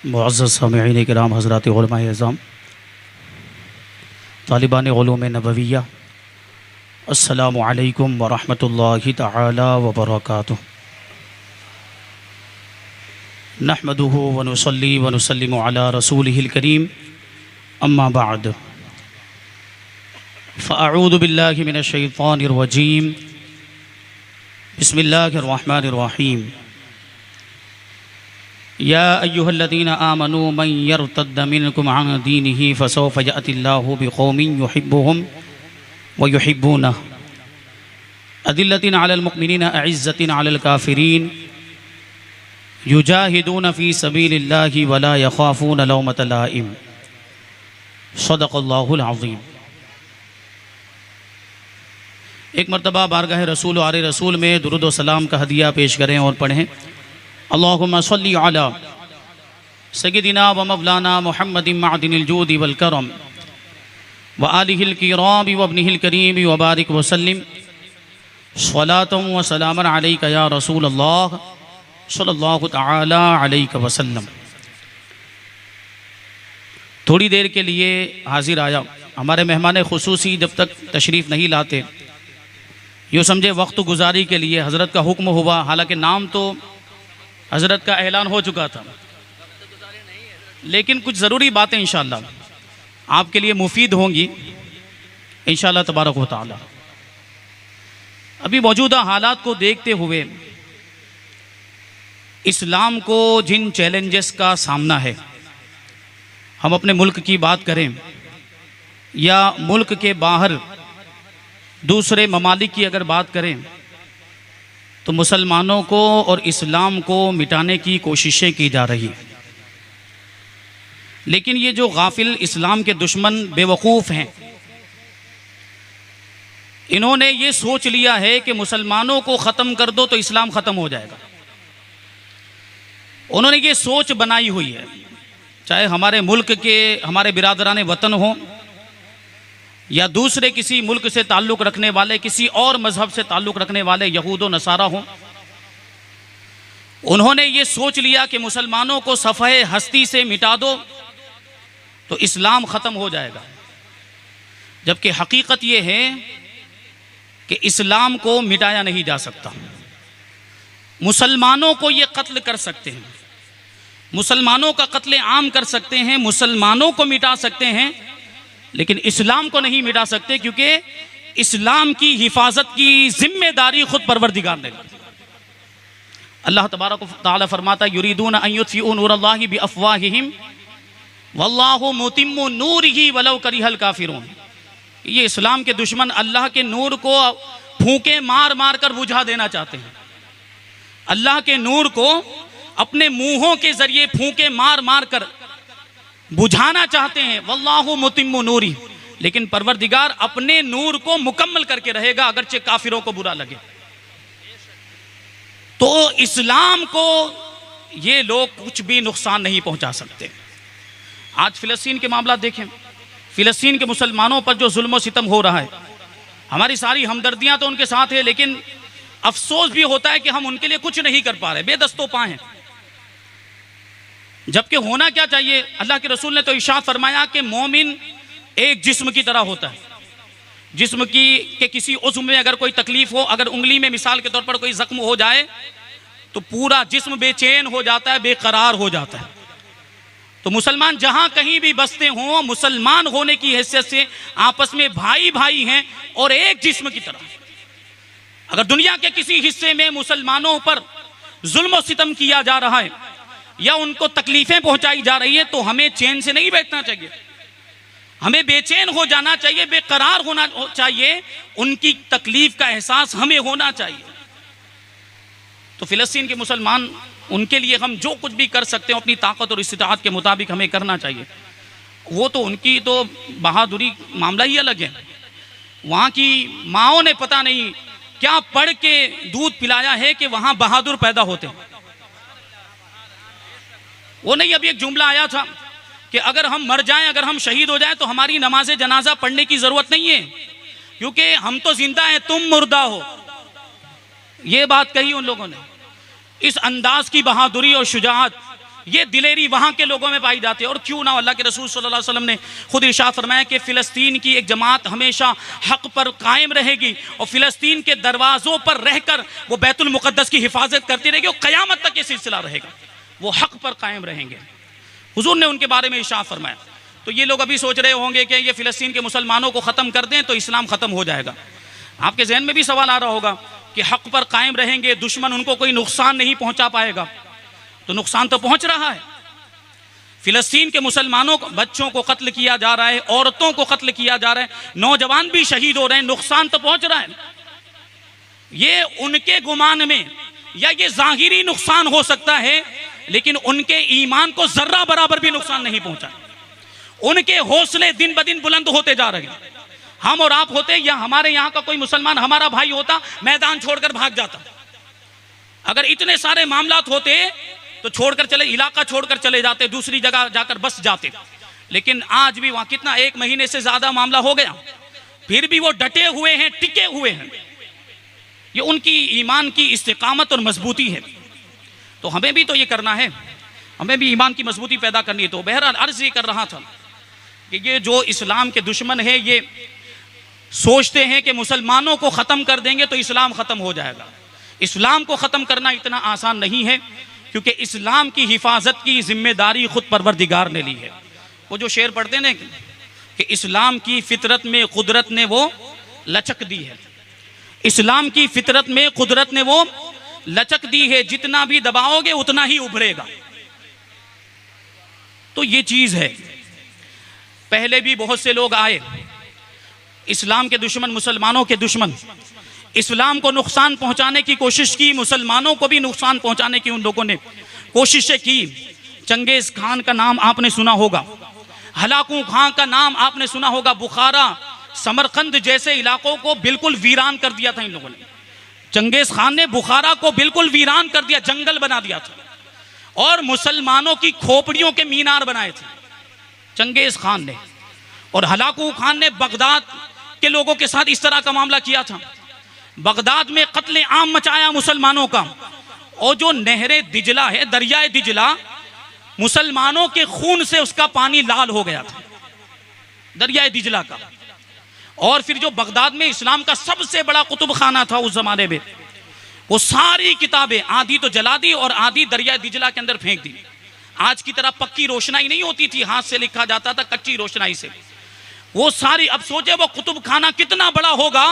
मुअज़्ज़ज़ सामिईन किराम हज़रात उलमाए अज़ाम तालिबान उलूम नबविय्या अस्सलामु अलैकुम व रहमतुल्लाहि तआला व बरकातुहू। नहमदुहु व नुसल्ली व नुसल्लिमु अला रसूलिहिल करीम अम्मा बअद फ़अऊज़ु बिल्लाहि मिनश शैतानिर रजीम बिस्मिल्लाहिर रहमानिर रहीम। या अय्युहल्लज़ीना आमनू मन यर्तद्द मिनकुम अन दीनिही फसौफ़ यअतिल्लाहु बिक़ौमिन युहिब्बुहुम व युहिब्बूनहु अदिल्लतिन अलल मुमिनीना अइज़्ज़तिन अलल काफ़िरीन युजाहिदून फ़ी सबीलिल्लाहि व ला यख़ाफ़ून लौमत लाइम। सदक़ल्लाहुल अज़ीम। एक मरतबा बारगाह रसूल आले रसूल में दुरूद व सलाम का हदिया पेश करें और पढ़ें। अल्लाहुम्मा सल्ली अला सय्यदिना व मौलाना मुहम्मदिन मअदिनिल जूदि वल करम व आलिहिल किराम व इब्निहिल करीम व बारिक व सल्लिम स्वलातन व सलामन अलैका या रसूल अल्लाह सल्लल्लाहु तआला अलैहि वसल्लम। थोड़ी देर के लिए हाजिर आया। हमारे मेहमान खुसूसी जब तक तशरीफ़ नहीं लाते यूँ समझे वक्त गुजारी के लिए हज़रत का हुक्म हुआ, हालांकि नाम तो हज़रत का ऐलान हो चुका था, लेकिन कुछ ज़रूरी बातें इंशाअल्लाह आपके लिए मुफीद होंगी इंशाअल्लाह तबारक व तआला। अभी मौजूदा हालात को देखते हुए इस्लाम को जिन चैलेंजेस का सामना है, हम अपने मुल्क की बात करें या मुल्क के बाहर दूसरे ममालिक की अगर बात करें, तो मुसलमानों को और इस्लाम को मिटाने की कोशिशें की जा रही हैं। लेकिन ये जो गाफिल इस्लाम के दुश्मन बेवकूफ़ हैं, इन्होंने ये सोच लिया है कि मुसलमानों को ख़त्म कर दो तो इस्लाम ख़त्म हो जाएगा। उन्होंने ये सोच बनाई हुई है, चाहे हमारे मुल्क के हमारे बिरादरान वतन हो या दूसरे किसी मुल्क से ताल्लुक़ रखने वाले, किसी और मज़हब से ताल्लुक़ रखने वाले यहूद व नसारा हों। उन्होंने ये सोच लिया कि मुसलमानों को सफ़हे हस्ती से मिटा दो तो इस्लाम ख़त्म हो जाएगा, जबकि हकीकत ये है कि इस्लाम को मिटाया नहीं जा सकता। मुसलमानों को ये कत्ल कर सकते हैं, मुसलमानों का कत्ले आम कर सकते हैं, मुसलमानों को मिटा सकते हैं, लेकिन इस्लाम को नहीं मिटा सकते, क्योंकि इस्लाम की हिफाजत की जिम्मेदारी खुद परवरदिगार ने ली। अल्लाह तबारक व तआला फरमाता है युरीदून अन युत्फिऊ नूरल्लाहि बिअफ़वाहिहिम वल्लाहु मुतिम्मु नूरिही वलौ करिहल काफिरून। ये इस्लाम के दुश्मन अल्लाह के नूर को फूंके मार मार कर बुझा देना चाहते हैं, अल्लाह के नूर को अपने मुंहों के जरिए फूंके मार मार कर बुझाना चाहते हैं। वल्लाहु मुतिम्मु नूरी, लेकिन परवरदिगार अपने नूर को मुकम्मल करके रहेगा, अगरचे काफिरों को बुरा लगे। तो इस्लाम को ये लोग कुछ भी नुकसान नहीं पहुंचा सकते। आज फिलिस्तीन के मामला देखें, फिलिस्तीन के मुसलमानों पर जो जुल्म सितम हो रहा है, हमारी सारी हमदर्दियां तो उनके साथ है, लेकिन अफसोस भी होता है कि हम उनके लिए कुछ नहीं कर पा रहे, बेदस्तों पाए हैं। जबकि होना क्या चाहिए, अल्लाह के रसूल ने तो इरशाद फरमाया कि मोमिन एक जिस्म की तरह होता है। जिस्म की के किसी उज़्व में अगर कोई तकलीफ हो, अगर उंगली में मिसाल के तौर पर कोई जख्म हो जाए तो पूरा जिस्म बेचैन हो जाता है, बेकरार हो जाता है। तो मुसलमान जहां कहीं भी बसते हों, मुसलमान होने की हैसियत से आपस में भाई भाई हैं और एक जिस्म की तरह। अगर दुनिया के किसी हिस्से में मुसलमानों पर जुल्म और सितम किया जा रहा है या उनको तकलीफें पहुंचाई जा रही है, तो हमें चैन से नहीं बैठना चाहिए, हमें बेचैन हो जाना चाहिए, बेकरार होना चाहिए, उनकी तकलीफ का एहसास हमें होना चाहिए। तो फिलिस्तीन के मुसलमान, उनके लिए हम जो कुछ भी कर सकते हैं अपनी ताकत और इस्तिताअत के मुताबिक हमें करना चाहिए। वो तो उनकी तो बहादुरी मामला ही अलग है। वहाँ की माँओं ने पता नहीं क्या पढ़ के दूध पिलाया है कि वहाँ बहादुर पैदा होते हैं। वो नहीं, अभी एक जुमला आया था कि अगर हम मर जाएं, अगर हम शहीद हो जाएं तो हमारी नमाज जनाजा पढ़ने की ज़रूरत नहीं है, क्योंकि हम तो जिंदा हैं, तुम मुर्दा हो। ये बात कही उन लोगों ने। इस अंदाज की बहादुरी और शुजाअत ये दिलेरी वहाँ के लोगों में पाई जाती है। और क्यों ना, अल्लाह के रसूल सल्लल्लाहु अलैहि वसल्लम ने खुद इरशाद फरमाया कि फ़िलिस्तीन की एक जमात हमेशा हक़ पर कायम रहेगी और फ़िलिस्तीन के दरवाज़ों पर रहकर वो बैतुल मुक़द्दस की हिफाजत करती रहेगी और क़यामत तक ये सिलसिला रहेगा, वो हक़ पर कायम रहेंगे। हुज़ूर ने उनके बारे में इरशाद फरमाया। तो ये लोग अभी सोच रहे होंगे कि ये फ़िलिस्तीन के मुसलमानों को ख़त्म कर दें तो इस्लाम ख़त्म हो जाएगा। आपके जहन में भी सवाल आ रहा होगा कि हक़ पर कायम रहेंगे, दुश्मन उनको कोई नुकसान नहीं पहुँचा पाएगा। तो नुकसान तो पहुँच रहा है। फ़िलिस्तीन के मुसलमानों को, बच्चों को कत्ल किया जा रहा है, औरतों को कत्ल किया जा रहा है, नौजवान भी शहीद हो रहे हैं, नुकसान तो पहुँच रहा है। ये उनके गुमान में या ये ज़ाहिरी नुकसान हो सकता है, लेकिन उनके ईमान को ज़र्रा बराबर भी नुकसान नहीं पहुँचा। उनके हौसले दिन ब दिन बुलंद होते जा रहे हैं। हम और आप होते या हमारे यहाँ का कोई मुसलमान हमारा भाई होता, मैदान छोड़कर भाग जाता। अगर इतने सारे मामलात होते तो छोड़कर चले, इलाका छोड़कर चले जाते, दूसरी जगह जाकर बस जाते। लेकिन आज भी वहाँ कितना, 1 महीने से ज़्यादा मामला हो गया, फिर भी वो डटे हुए हैं, टिके हुए हैं। ये उनकी ईमान की इस्तिकामत और मजबूती है। तो हमें भी तो ये करना है, हमें भी ईमान की मजबूती पैदा करनी है। तो बहरहाल अर्ज़ ये कर रहा था कि ये जो इस्लाम के दुश्मन है, ये सोचते हैं कि मुसलमानों को ख़त्म कर देंगे तो इस्लाम ख़त्म हो जाएगा। इस्लाम को ख़त्म करना इतना आसान नहीं है, क्योंकि इस्लाम की हिफाजत की जिम्मेदारी खुद परवरदिगार ने ली है। वो जो शेर पढ़ते हैं कि इस्लाम की फितरत में कुदरत ने वो लचक दी है, इस्लाम की फितरत में कुदरत ने वो लचक दी है, जितना भी दबाओगे उतना ही उभरेगा। तो ये चीज़ है। पहले भी बहुत से लोग आए, इस्लाम के दुश्मन, मुसलमानों के दुश्मन, इस्लाम को नुकसान पहुंचाने की कोशिश की, मुसलमानों को भी नुकसान पहुंचाने की उन लोगों ने कोशिशें की। चंगेज़ खान का नाम आपने सुना होगा, हलाकू खान का नाम आपने सुना होगा। बुखारा, समरकंद जैसे इलाकों को बिल्कुल वीरान कर दिया था इन लोगों ने। चंगेज़ खान ने बुखारा को बिल्कुल वीरान कर दिया, जंगल बना दिया था और मुसलमानों की खोपड़ियों के मीनार बनाए थे चंगेज़ खान ने। और हलाकू खान ने बगदाद के लोगों के साथ इस तरह का मामला किया था। बगदाद में कत्ले आम मचाया मुसलमानों का, और जो नहरे दिजला है, दरियाए दिजला, मुसलमानों के खून से उसका पानी लाल हो गया था, दरियाए दिजला का। और फिर जो बगदाद में इस्लाम का सबसे बड़ा कुतुब खाना था उस जमाने में, वो सारी किताबें आधी तो जला दी और आधी दरियाए दिजला के अंदर फेंक दी। आज की तरह पक्की रोशनाई नहीं होती थी, हाथ से लिखा जाता था, कच्ची रोशनाई से वो सारी। अब सोचे वो कुतुब खाना कितना बड़ा होगा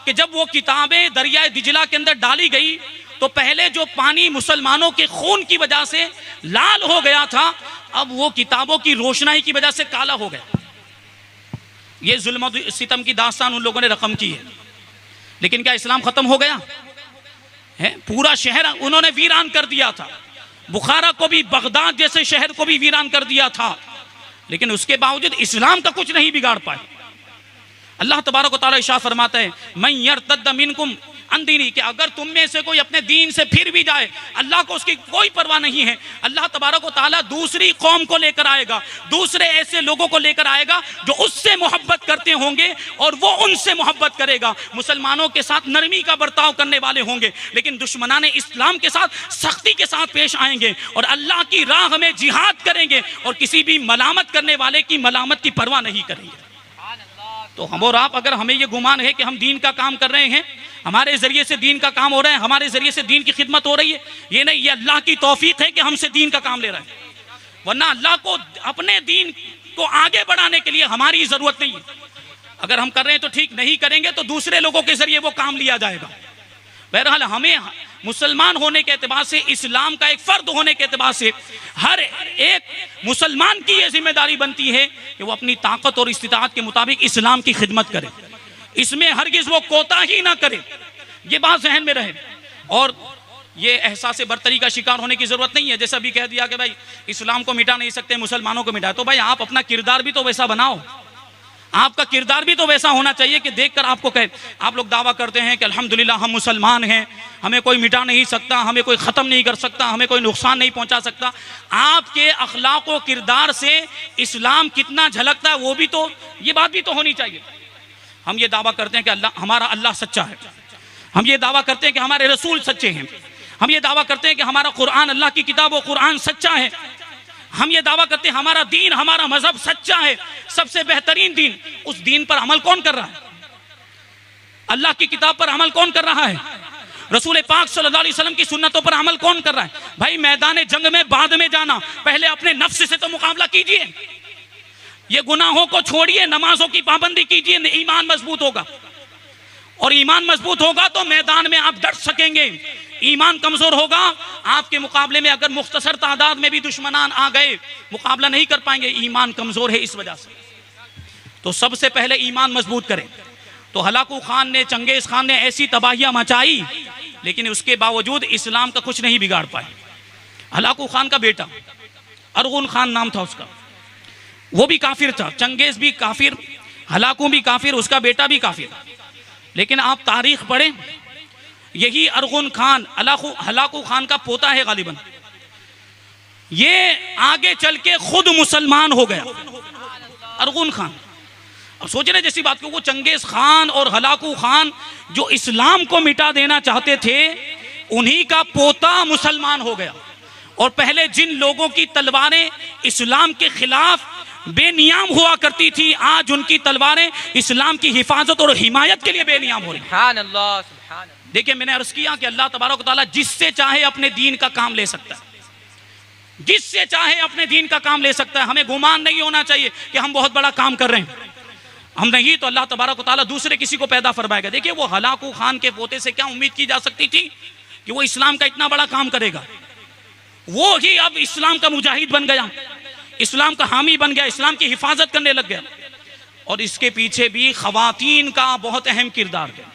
कि जब वो किताबें दरियाए दिजला के अंदर डाली गई तो पहले जो पानी मुसलमानों के खून की वजह से लाल हो गया था, अब वो किताबों की रोशनाई की वजह से काला हो गया। ये जुल्म सितम की दास्तान उन लोगों ने रकम की है। लेकिन क्या इस्लाम खत्म हो गया है? पूरा शहर उन्होंने वीरान कर दिया था, बुखारा को भी, बगदाद जैसे शहर को भी वीरान कर दिया था, लेकिन उसके बावजूद इस्लाम का कुछ नहीं बिगाड़ पाए। अल्लाह तबारक व तआला इरशाद फरमाता है, मन यर्तद्द मिनकुम अन दीनी, कि अगर तुम में से कोई अपने दीन से फिर भी जाए, अल्लाह को उसकी कोई परवाह नहीं है। अल्लाह तबारक व तआला दूसरी कौम को लेकर आएगा, दूसरे ऐसे लोगों को लेकर आएगा जो उससे मोहब्बत करते होंगे और वो उनसे मोहब्बत करेगा। मुसलमानों के साथ नरमी का बर्ताव करने वाले होंगे, लेकिन दुश्मनाने इस्लाम के साथ सख्ती के साथ पेश आएंगे और अल्लाह की राह में जिहाद करेंगे और किसी भी मलामत करने वाले की मलामत की परवाह नहीं करेंगे। तो हम और आप, अगर हमें ये गुमान है कि हम दीन का काम कर रहे हैं, हमारे ज़रिए से दीन का काम हो रहा है, हमारे ज़रिए से दीन की खिदमत हो रही है, ये नहीं, ये अल्लाह की तौफीक है कि हमसे दीन का काम ले रहे हैं। वरना अल्लाह को अपने दीन को आगे बढ़ाने के लिए हमारी ज़रूरत नहीं है। अगर हम कर रहे हैं तो ठीक, नहीं करेंगे तो दूसरे लोगों के ज़रिए वो काम लिया जाएगा। बहरहाल हमें मुसलमान होने के एतबार से, इस्लाम का एक फ़र्द होने के एतबार से हर एक मुसलमान की ये जिम्मेदारी बनती है कि वो अपनी ताकत और इस्तिताअत के मुताबिक इस्लाम की खिदमत करे, इसमें हरगिज़ वो कोताही ना करे। ये बात जहन में रहे। और ये एहसास बरतरी का शिकार होने की ज़रूरत नहीं है। जैसा भी कह दिया कि भाई इस्लाम को मिटा नहीं सकते, मुसलमानों को मिटाए, तो भाई आप अपना किरदार भी तो वैसा बनाओ, आपका किरदार भी तो वैसा होना चाहिए कि देखकर आपको कहे। आप लोग दावा करते हैं कि अल्हम्दुलिल्लाह हम मुसलमान हैं, हमें कोई मिटा नहीं सकता, हमें कोई ख़त्म नहीं कर सकता, हमें कोई नुकसान नहीं पहुंचा सकता। आपके अखलाक व किरदार से इस्लाम कितना झलकता है वो भी तो, ये बात भी तो होनी चाहिए। हम ये दावा करते हैं कि हमारा अल्लाह सच्चा है, हम ये दावा करते हैं कि हमारे रसूल सच्चे हैं, हम ये दावा करते हैं कि हमारा कुरान अल्लाह की किताब और कुरान सच्चा है। हम ये दावा करते हैं हमारा दीन, हमारा मजहब सच्चा है, सबसे बेहतरीन दीन। उस दीन पर अमल कौन कर रहा है? अल्लाह की किताब पर अमल कौन कर रहा है? रसूल पाक सल्लल्लाहु अलैहि वसल्लम की सुन्नतों पर अमल कौन कर रहा है? भाई मैदान जंग में बाद में जाना, पहले अपने नफ्स से तो मुकाबला कीजिए। ये गुनाहों को छोड़िए, नमाजों की पाबंदी कीजिए, ईमान मजबूत होगा। और ईमान मजबूत होगा तो मैदान में आप डट सकेंगे। ईमान कमजोर होगा, आपके मुकाबले में अगर मुख्तसर तादाद में भी दुश्मनान आ गए, मुकाबला नहीं कर पाएंगे। ईमान कमजोर है इस वजह से। तो सबसे पहले ईमान मजबूत करें। तो हलाकू खान ने, चंगेज खान ने ऐसी तबाहियां मचाई, लेकिन उसके बावजूद इस्लाम का कुछ नहीं बिगाड़ पाए। हलाकू खान का बेटा अरगुन खान नाम था उसका, वो भी काफिर था। चंगेज भी काफिर, हलाकू भी काफिर, उसका बेटा भी काफिर। लेकिन आप तारीख पढ़ें, यही अरगुन खान हलाकू खान का पोता है गालिबन, ये आगे चल के खुद मुसलमान हो गया अरगुन खान। अब सोचने जैसी बात को, वो चंगेज खान और हलाकू खान जो इस्लाम को मिटा देना चाहते थे, उन्हीं का पोता मुसलमान हो गया। और पहले जिन लोगों की तलवारें इस्लाम के खिलाफ बेनियाम हुआ करती थी, आज उनकी तलवारें इस्लाम की हिफाजत और हिमायत के लिए बेनियाम हो रही। सुभान अल्लाह, सुभान अल्लाह। देखिए, मैंने अर्ज किया कि अल्लाह तबारक व तआला जिससे चाहे अपने दीन का काम ले सकता है, जिससे चाहे अपने दीन का काम ले सकता है। हमें गुमान नहीं होना चाहिए कि हम बहुत बड़ा काम कर रहे हैं। हम नहीं तो अल्लाह तबारक व तआला दूसरे किसी को पैदा फरमाएगा। देखिए, वो हलाकू खान के पोते से क्या उम्मीद की जा सकती थी कि वो इस्लाम का इतना बड़ा काम करेगा। वो ही अब इस्लाम का मुजाहिद बन गया, इस्लाम का हामी बन गया, इस्लाम की हिफाजत करने लग गया। और इसके पीछे भी खवातीन का बहुत अहम किरदार है।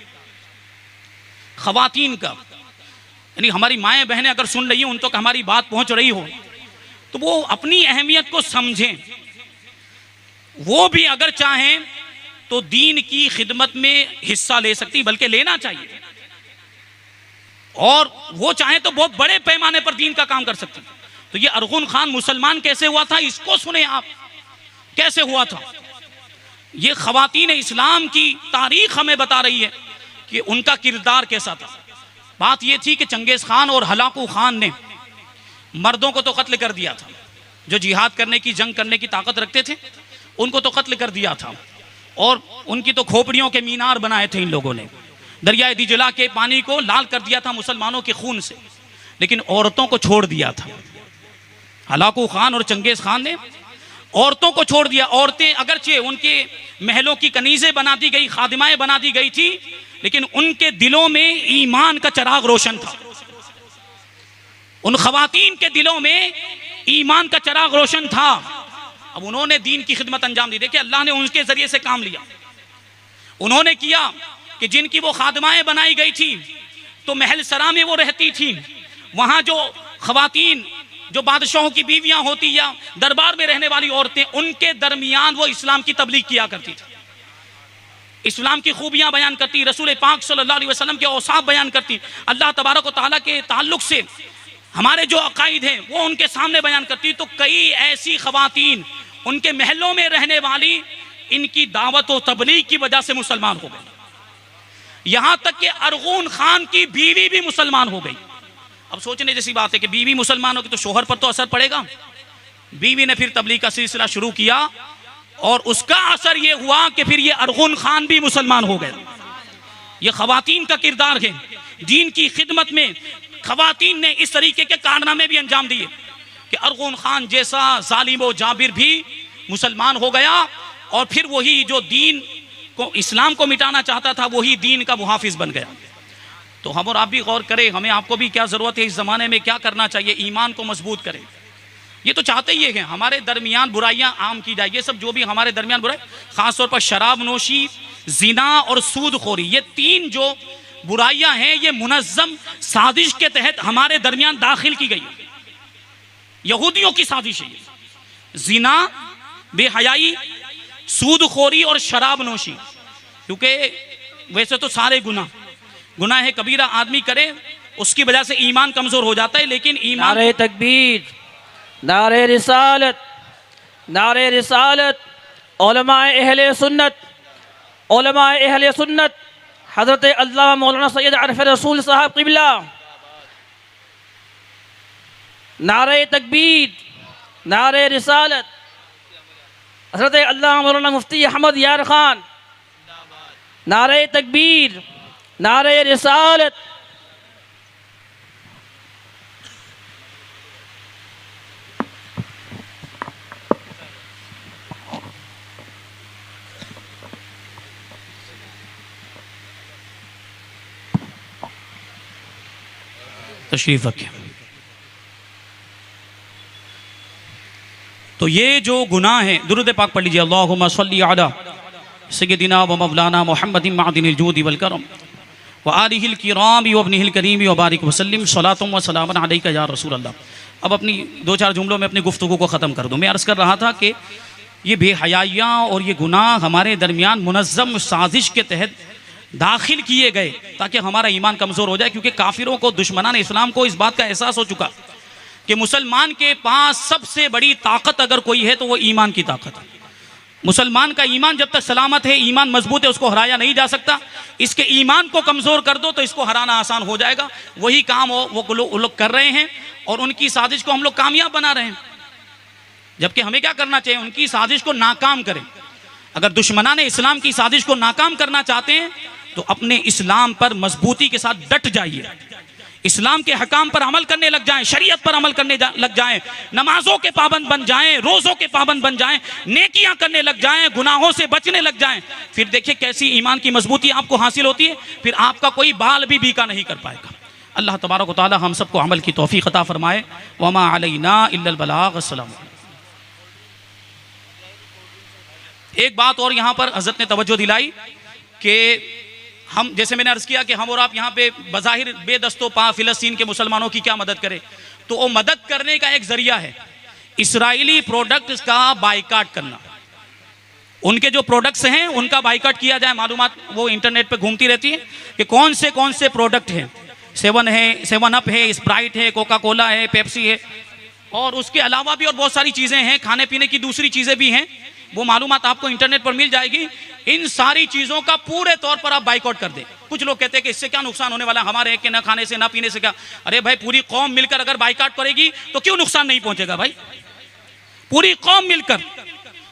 खवातीन का, यानी हमारी माएँ बहनें अगर सुन रही हो, उन तक हमारी बात पहुंच रही हो, तो वो अपनी अहमियत को समझें। वो भी अगर चाहें तो दीन की खिदमत में हिस्सा ले सकती, बल्कि लेना चाहिए। और वो चाहे तो बहुत बड़े पैमाने पर दीन का काम कर सकती। तो ये अरगुन खान मुसलमान कैसे हुआ था, इसको सुने आप, कैसे हुआ था। ये खवातीन इस्लाम की तारीख हमें बता रही है कि उनका किरदार कैसा था। बात ये थी कि चंगेज खान और हलाकू खान ने मर्दों को तो कत्ल कर दिया था, जो जिहाद करने की, जंग करने की ताकत रखते थे, उनको तो कत्ल कर दिया था। और उनकी तो खोपड़ियों के मीनार बनाए थे इन लोगों ने। दरिया दिजला के पानी को लाल कर दिया था मुसलमानों के खून से। लेकिन औरतों को छोड़ दिया था। हलाकू खान और चंगेज खान ने औरतों को छोड़ दिया। औरतें अगरचे उनके महलों की कनीज़ें बना दी गई, खादिमाएं बना दी गई थी, लेकिन उनके दिलों में ईमान का चराग रोशन था। उन खवातीन के दिलों में ईमान का चराग रोशन था। अब उन्होंने दीन की खिदमत अंजाम दी। देखिए, अल्लाह ने उनके जरिए से काम लिया। उन्होंने किया कि जिनकी वो खादिमाएं बनाई गई थी, तो महल सरा में वो रहती थी। वहां जो खवातीन, जो बादशाहों की बीवियां होती या दरबार में रहने वाली औरतें, उनके दरमियान वो इस्लाम की तबलीग किया करती थी, इस्लाम की खूबियां बयान करती, रसूल पाक सल्लल्लाहु अलैहि वसल्लम के औसाफ बयान करती, अल्लाह तबारक व तआला के ताल्लुक से हमारे जो अकायद हैं वो उनके सामने बयान करती। तो कई ऐसी खवातीन उनके महलों में रहने वाली, इनकी दावत और तबलीग की वजह से मुसलमान हो गई। यहां तक कि अरगुन खान की बीवी भी मुसलमान हो गई। अब सोचने जैसी बात है कि बीवी मुसलमान होगी तो शोहर पर तो असर पड़ेगा। बीवी ने फिर तबलीग का सिलसिला शुरू किया और उसका असर यह हुआ कि फिर ये अरगुन खान भी मुसलमान हो गए। ये खवातीन का किरदार है। दीन की खिदमत में खवातीन ने इस तरीके के कारनामे भी अंजाम दिए कि अरगुन खान जैसा जालिम व जाबिर भी मुसलमान हो गया। और फिर वही जो दीन को, इस्लाम को मिटाना चाहता था, वही दीन का मुहाफिज बन गया। तो हम और आप भी गौर करें, हमें आपको भी क्या ज़रूरत है इस ज़माने में, क्या करना चाहिए, ईमान को मजबूत करें। ये तो चाहते ही हैं हमारे दरमियान बुराइयां आम की जाए। ये सब जो भी हमारे दरमियान बुराई, ख़ासतौर पर शराब नोशी, जिना और सूदखोरी, ये तीन जो बुराइयां हैं, ये मुनज़्ज़म साजिश के तहत हमारे दरमियान दाखिल की गई। यहूदियों की साजिश है। जिना, बेहयाई, सूदखोरी और शराब नोशी। क्योंकि वैसे तो सारे गुनाह है कबीरा आदमी करे, उसकी वजह से ईमान कमजोर हो जाता है। लेकिन ईमान, नारे तकबीर, नारे रिसालत, नारे रिसालत, उलमाए अहले सुन्नत, उलमाए अहले सुन्नत, हज़रत अल्लामा मौलाना सैयद आरिफ रसूल साहब क़िबला नारे तकबीर, नारे रिसालत। हज़रत अल्लामा मौलाना मुफ्ती अहमद यार खान, नारे तकबीर, नारे रिसालत। तशरीफ रखें। तो ये जो गुनाह है, दुरूद पाक पढ़ लीजिए, अल्लाहुम्मा सल्ली अला सय्यदिना व मौलाना मुहम्मदिन मअदिनिल जूदि वल करम व आलिहिल किराम व इब्निहिल करीम व बारिक वसल्लिम सलातुम व सलामन अलैका या रसूल अल्लाह। अब अपनी दो चार जुमलों में अपनी गुफ्तगू को ख़त्म कर दूँ। मैं अर्ज़ कर रहा था कि ये बेहयाइयाँ और ये गुनाह हमारे दरमियान मुनज़्ज़म साजिश के तहत दाखिल किए गए ताकि हमारा ईमान कमज़ोर हो जाए, क्योंकि काफिरों को, दुश्मनान इस्लाम को इस बात का एहसास हो चुका कि मुसलमान के पास सबसे बड़ी ताकत अगर कोई है तो वो ईमान की ताकत है। मुसलमान का ईमान जब तक सलामत है, ईमान मजबूत है, उसको हराया नहीं जा सकता। इसके ईमान को कमज़ोर कर दो तो इसको हराना आसान हो जाएगा। वही काम वो लोग कर रहे हैं और उनकी साजिश को हम लोग कामयाब बना रहे हैं, जबकि हमें क्या करना चाहिए, उनकी साजिश को नाकाम करें। अगर दुश्मनान इस्लाम की साजिश को नाकाम करना चाहते हैं तो अपने इस्लाम पर मजबूती के साथ डट जाइए, इस्लाम के हकाम पर अमल करने लग जाएं, शरीयत पर अमल करने लग जाएं, नमाजों के पाबंद बन जाएं, रोज़ों के पाबंद बन जाएं, नेकियां करने लग जाएं, गुनाहों से बचने लग जाएं। फिर देखिए कैसी ईमान की मजबूती आपको हासिल होती है। फिर आपका कोई बाल भी बीका नहीं कर पाएगा। अल्लाह तबारक व तआला हम सबको अमल की तौफीक अता फरमाए। वमा अलैना इल्लल बलाग। अस्सलाम। एक बात और यहाँ पर हज़रत ने तवज्जो दिलाई कि हम, जैसे मैंने अर्ज़ किया कि हम और आप यहाँ पे बज़ाहिर बेदस्तो पा फ़िलिस्तीन के मुसलमानों की क्या मदद करें, तो वो मदद करने का एक ज़रिया है इसराइली प्रोडक्ट्स का बाइकाट करना। उनके जो प्रोडक्ट्स हैं उनका बाइकाट किया जाए। मालूमात वो इंटरनेट पे घूमती रहती है कि कौन से प्रोडक्ट हैं, 7 है, 7 अप है, स्प्राइट है, कोका कोला है, पेप्सी है, और उसके अलावा भी और बहुत सारी चीज़ें हैं, खाने पीने की दूसरी चीज़ें भी हैं। वो मालूमात आपको इंटरनेट पर मिल जाएगी। इन सारी चीज़ों का पूरे तौर पर आप बाइकआउट कर दें। कुछ लोग कहते हैं कि इससे क्या नुकसान होने वाला है, हमारे के ना खाने से ना पीने से क्या। अरे भाई, पूरी कौम मिलकर अगर बाइकआउट करेगी तो क्यों नुकसान नहीं पहुंचेगा भाई, पूरी कौम मिलकर।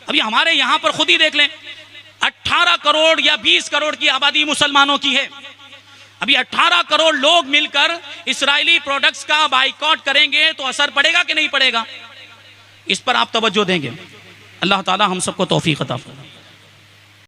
अभी हमारे यहाँ पर खुद ही देख लें, 18 करोड़ या 20 करोड़ की आबादी मुसलमानों की है। अभी 18 करोड़ लोग मिलकर इसराइली प्रोडक्ट्स का बाइकआउट करेंगे तो असर पड़ेगा कि नहीं पड़ेगा, इस पर आप तवज्जो देंगे। अल्लाह ताला हम सबको तौफीक अता फरमाए।